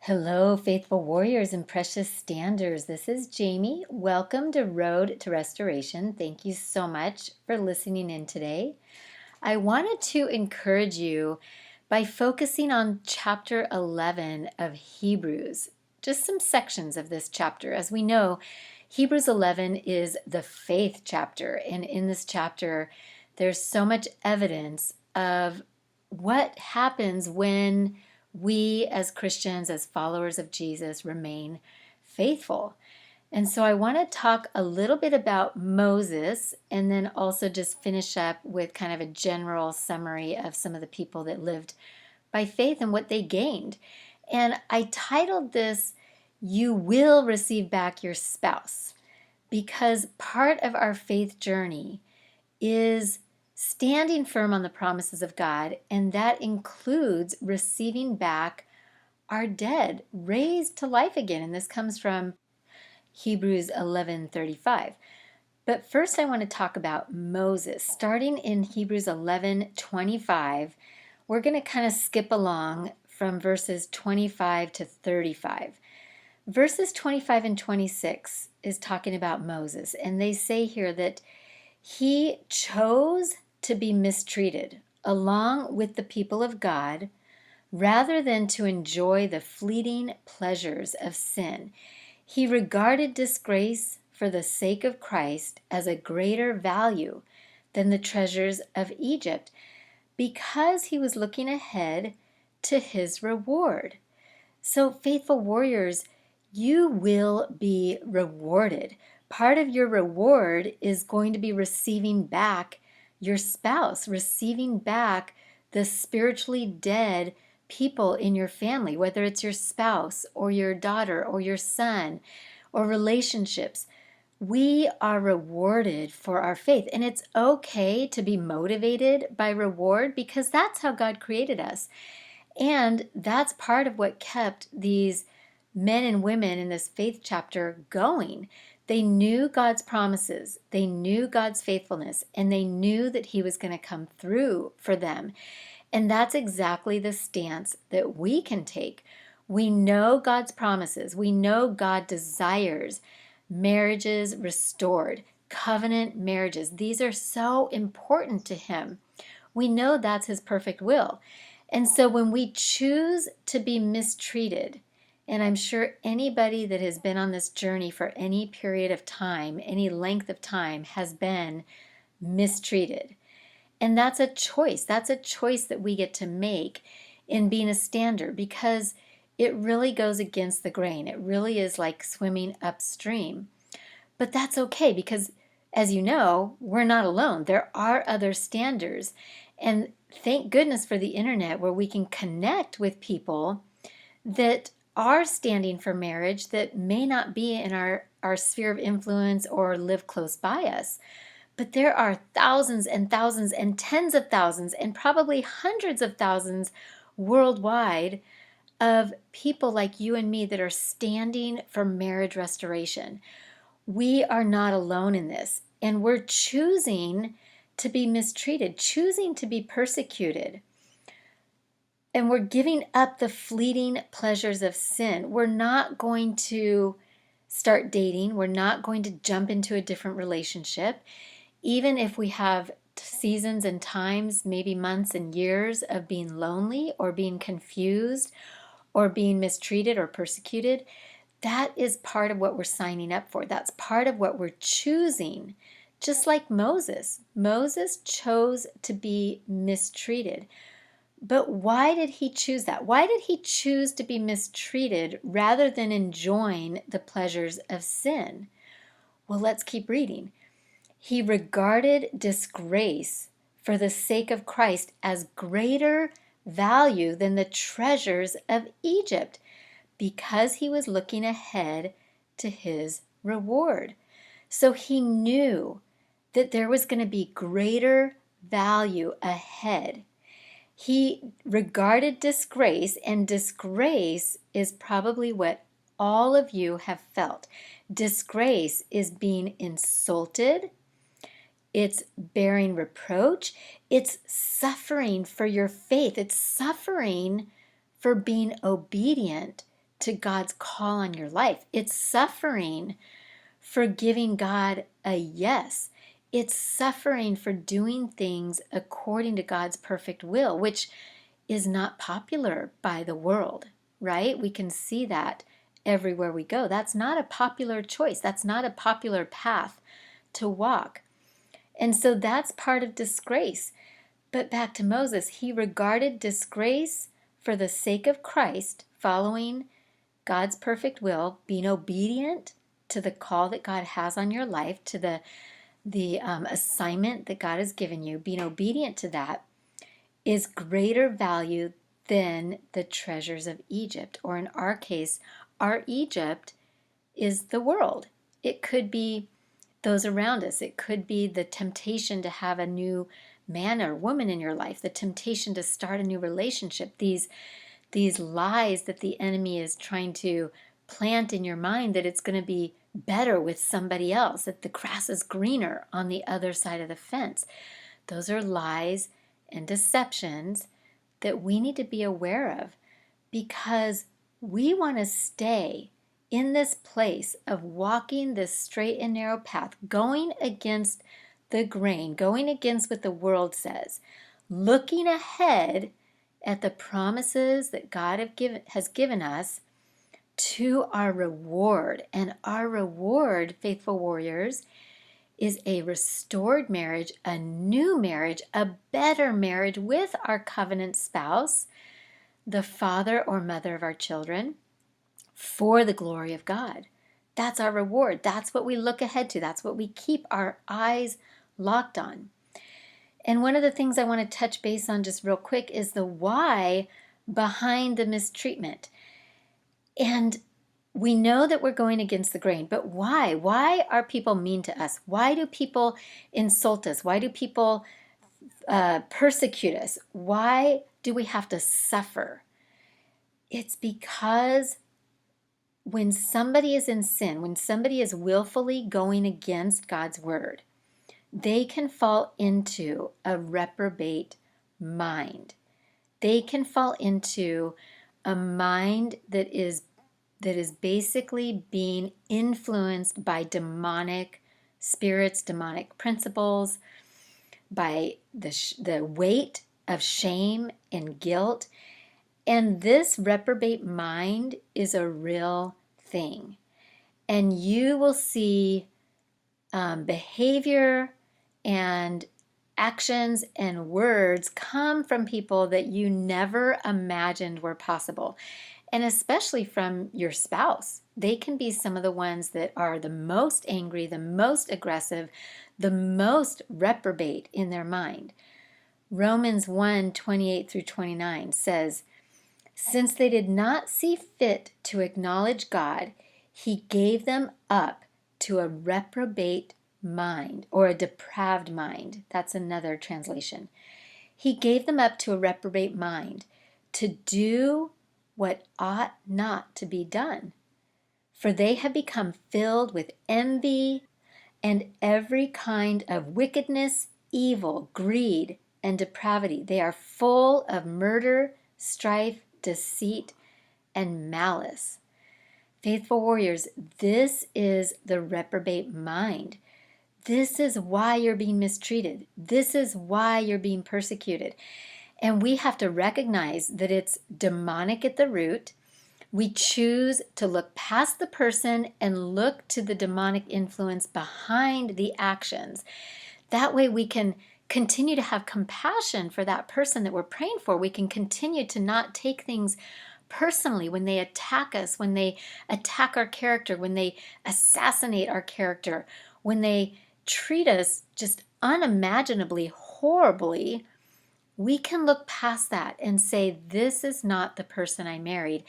Hello, faithful warriors and precious standers. This is Jamie. Welcome to Road to Restoration. Thank you so much for listening in today. I wanted to encourage you by focusing on chapter 11 of Hebrews, just some sections of this chapter. As we know, Hebrews 11 is the faith chapter, and in this chapter, there's so much evidence of what happens when we as Christians, as followers of Jesus, remain faithful. And so I want to talk a little bit about Moses and then also just finish up with kind of a general summary of some of the people that lived by faith and what they gained. And I titled this, You Will Receive Back Your Spouse, because part of our faith journey is standing firm on the promises of God, and that includes receiving back our dead, raised to life again. And this comes from Hebrews 11:35. But first I want to talk about Moses. Starting in Hebrews 11:25, we're going to kind of skip along from verses 25 to 35. Verses 25 and 26 is talking about Moses, and they say here that he chose to be mistreated along with the people of God rather than to enjoy the fleeting pleasures of sin. He regarded disgrace for the sake of Christ as a greater value than the treasures of Egypt because he was looking ahead to his reward. So, faithful warriors, you will be rewarded. Part of your reward is going to be receiving back your spouse, receiving back the spiritually dead people in your family, whether it's your spouse or your daughter or your son or relationships. We are rewarded for our faith, and it's okay to be motivated by reward because that's how God created us. And that's part of what kept these men and women in this faith chapter going. They knew God's promises, they knew God's faithfulness, and they knew that He was going to come through for them. And that's exactly the stance that we can take. We know God's promises, we know God desires marriages restored, covenant marriages. These are so important to Him. We know that's His perfect will. And so when we choose to be mistreated, and I'm sure anybody that has been on this journey for any period of time, any length of time, has been mistreated. And that's a choice. That's a choice that we get to make in being a stander because it really goes against the grain. It really is like swimming upstream. But that's okay because, as you know, we're not alone. There are other standers. And thank goodness for the internet where we can connect with people that are standing for marriage that may not be in our sphere of influence or live close by us. But there are thousands and thousands and tens of thousands and probably hundreds of thousands worldwide of people like you and me that are standing for marriage restoration. We are not alone in this, and we're choosing to be mistreated, choosing to be persecuted. And we're giving up the fleeting pleasures of sin. We're not going to start dating. We're not going to jump into a different relationship. Even if we have seasons and times, maybe months and years of being lonely or being confused or being mistreated or persecuted, that is part of what we're signing up for. That's part of what we're choosing. Just like Moses. Moses chose to be mistreated. But why did he choose that? Why did he choose to be mistreated rather than enjoying the pleasures of sin? Well, let's keep reading. He regarded disgrace for the sake of Christ as greater value than the treasures of Egypt because he was looking ahead to his reward. So he knew that there was going to be greater value ahead. He regarded disgrace, and disgrace is probably what all of you have felt. Disgrace is being insulted, it's bearing reproach, it's suffering for your faith, it's suffering for being obedient to God's call on your life. It's suffering for giving God a yes. It's suffering for doing things according to God's perfect will, which is not popular by the world, right? We can see that everywhere we go. That's not a popular choice. That's not a popular path to walk. And so that's part of disgrace. But back to Moses, he regarded disgrace for the sake of Christ, following God's perfect will, being obedient to the call that God has on your life, to the assignment that God has given you, being obedient to that is greater value than the treasures of Egypt. Or in our case, our Egypt is the world. It could be those around us. It could be the temptation to have a new man or woman in your life, the temptation to start a new relationship, these lies that the enemy is trying to plant in your mind, that it's going to be better with somebody else, that the grass is greener on the other side of the fence. Those are lies and deceptions that we need to be aware of, because we want to stay in this place of walking this straight and narrow path, going against the grain, going against what the world says, looking ahead at the promises that God has given us to our reward. And our reward, faithful warriors, is a restored marriage, a new marriage, a better marriage with our covenant spouse, the father or mother of our children, for the glory of God. That's our reward. That's what we look ahead to. That's what we keep our eyes locked on. And one of the things I want to touch base on just real quick is the why behind the mistreatment. And we know that we're going against the grain, but why? Why are people mean to us? Why do people insult us? Why do people persecute us? Why do we have to suffer? It's because when somebody is in sin, when somebody is willfully going against God's word, they can fall into a reprobate mind. They can fall into a mind that is basically being influenced by demonic spirits, demonic principles, by the weight of shame and guilt. And this reprobate mind is a real thing. And you will see behavior and actions and words come from people that you never imagined were possible. And especially from your spouse. They can be some of the ones that are the most angry, the most aggressive, the most reprobate in their mind. Romans 1:28-29 says, "Since they did not see fit to acknowledge God, he gave them up to a reprobate mind," or a depraved mind. That's another translation. He gave them up to a reprobate mind to do what ought not to be done. For they have become filled with envy and every kind of wickedness, evil, greed, and depravity. They are full of murder, strife, deceit, and malice. Faithful warriors, this is the reprobate mind. This is why you're being mistreated. This is why you're being persecuted. And we have to recognize that it's demonic at the root. We choose to look past the person and look to the demonic influence behind the actions. That way we can continue to have compassion for that person that we're praying for. We can continue to not take things personally when they attack us, when they attack our character, when they assassinate our character, when they treat us just unimaginably horribly. We can look past that and say, this is not the person I married,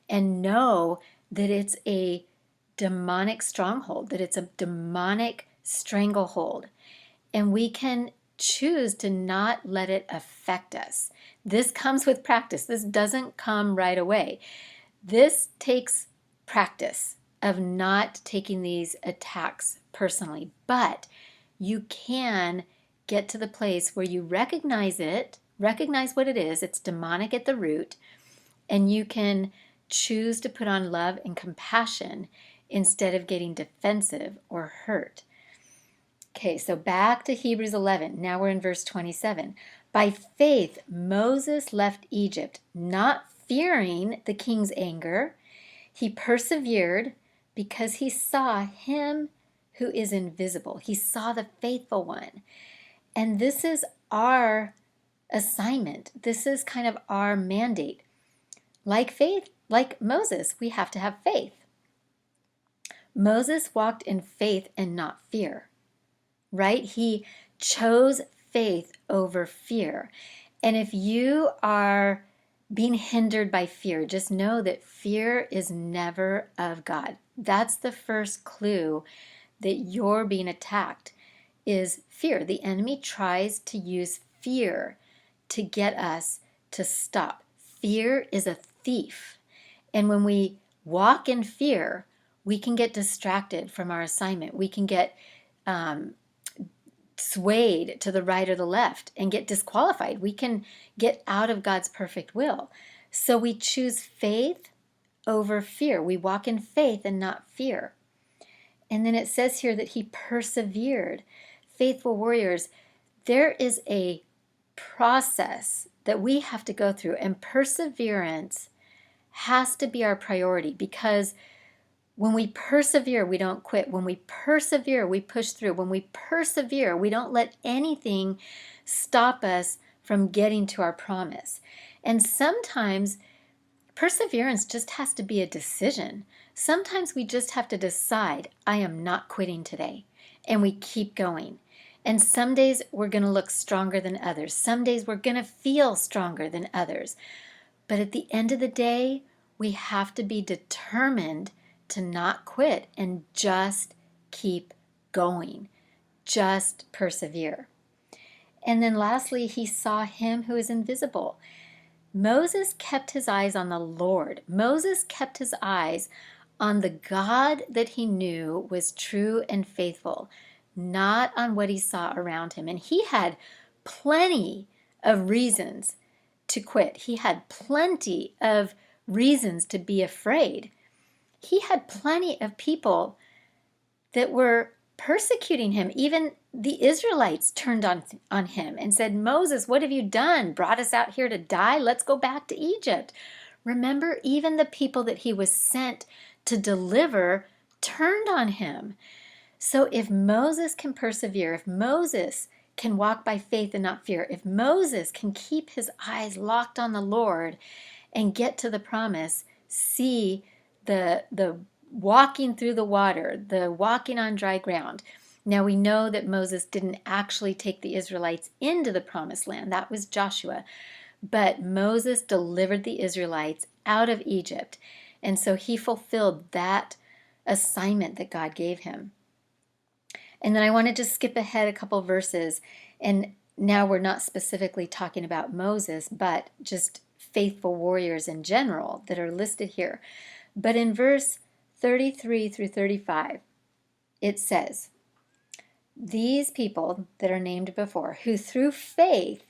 and know that it's a demonic stronghold, that it's a demonic stranglehold. And we can choose to not let it affect us. This comes with practice. This doesn't come right away. This takes practice of not taking these attacks personally. But you can get to the place where you recognize what it is, it's demonic at the root, and you can choose to put on love and compassion instead of getting defensive or hurt. Okay, so back to Hebrews 11. Now we're in verse 27. By faith, Moses left Egypt, not fearing the king's anger. He persevered because he saw him who is invisible. He saw the faithful one. And this is our assignment. This is kind of our mandate. Like faith, like Moses, we have to have faith. Moses walked in faith and not fear, right? He chose faith over fear. And if you are being hindered by fear, just know that fear is never of God. That's the first clue that you're being attacked, is fear. The enemy tries to use fear to get us to stop. Fear is a thief. And when we walk in fear, we can get distracted from our assignment. We can get swayed to the right or the left and get disqualified. We can get out of God's perfect will. So we choose faith over fear. We walk in faith and not fear. And then it says here that he persevered. Faithful warriors, there is a process that we have to go through, and perseverance has to be our priority, because when we persevere, we don't quit. When we persevere, we push through. When we persevere, we don't let anything stop us from getting to our promise. And sometimes perseverance just has to be a decision. Sometimes we just have to decide, I am not quitting today. And we keep going. And some days we're going to look stronger than others. Some days we're going to feel stronger than others. But at the end of the day, we have to be determined to not quit and just keep going. Just persevere. And then lastly, he saw him who is invisible. Moses kept his eyes on the Lord. Moses kept his eyes on the God that he knew was true and faithful, not on what he saw around him. And he had plenty of reasons to quit. He had plenty of reasons to be afraid. He had plenty of people that were persecuting him. Even the Israelites turned on him and said, Moses, what have you done? Brought us out here to die? Let's go back to Egypt. Remember, even the people that he was sent to deliver turned on him. So if Moses can persevere, if Moses can walk by faith and not fear, if Moses can keep his eyes locked on the Lord and get to the promise, see the walking through the water, the walking on dry ground. Now we know that Moses didn't actually take the Israelites into the promised land. That was Joshua. But Moses delivered the Israelites out of Egypt. And so he fulfilled that assignment that God gave him. And then I wanted to skip ahead a couple verses. And now we're not specifically talking about Moses, but just faithful warriors in general that are listed here. But in verse 33 through 35, it says, these people that are named before, who through faith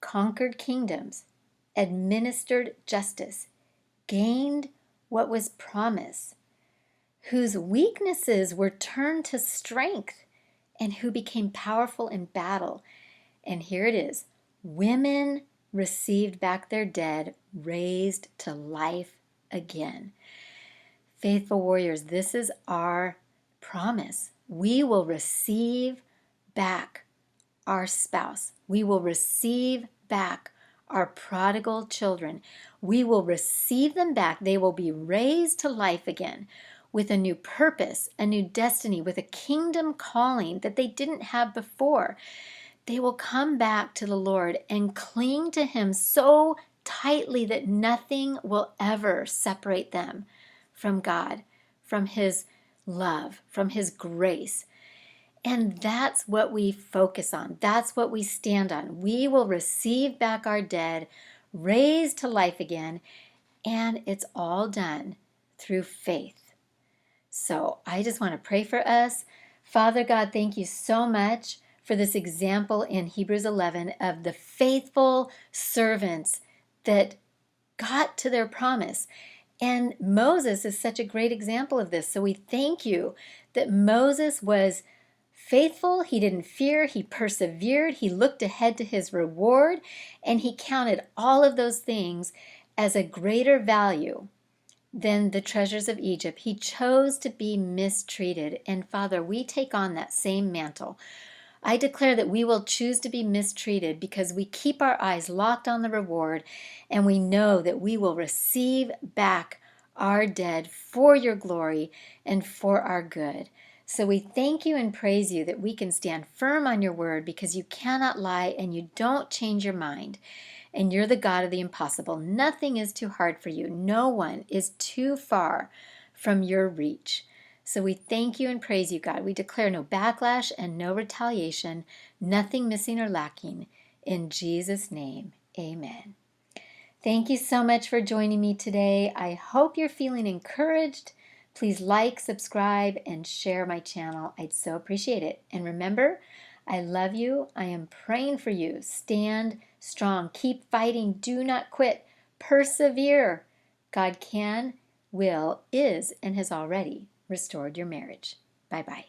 conquered kingdoms, administered justice, gained what was promised, whose weaknesses were turned to strength, and who became powerful in battle. And here it is, women received back their dead, raised to life again. Faithful warriors, this is our promise. We will receive back our spouse. We will receive back our prodigal children. We will receive them back. They will be raised to life again with a new purpose, a new destiny, with a kingdom calling that they didn't have before. They will come back to the Lord and cling to him so tightly that nothing will ever separate them from God, from his love, from his grace. And that's what we focus on. That's what we stand on. We will receive back our dead, raised to life again, and it's all done through faith. So I just want to pray for us. Father God, thank you so much for this example in Hebrews 11 of the faithful servants that got to their promise. And Moses is such a great example of this. So we thank you that Moses was faithful, he didn't fear, he persevered, he looked ahead to his reward, and he counted all of those things as a greater value than the treasures of Egypt. He chose to be mistreated. And Father, we take on that same mantle. I declare that we will choose to be mistreated because we keep our eyes locked on the reward, and we know that we will receive back our dead for your glory and for our good. So we thank you and praise you that we can stand firm on your word because you cannot lie and you don't change your mind. And you're the God of the impossible. Nothing is too hard for you. No one is too far from your reach. So we thank you and praise you, God. We declare no backlash and no retaliation, nothing missing or lacking. In Jesus' name, amen. Thank you so much for joining me today. I hope you're feeling encouraged. Please like, subscribe, and share my channel. I'd so appreciate it. And remember, I love you. I am praying for you. Stand strong. Keep fighting. Do not quit. Persevere. God can, will, is, and has already restored your marriage. Bye-bye.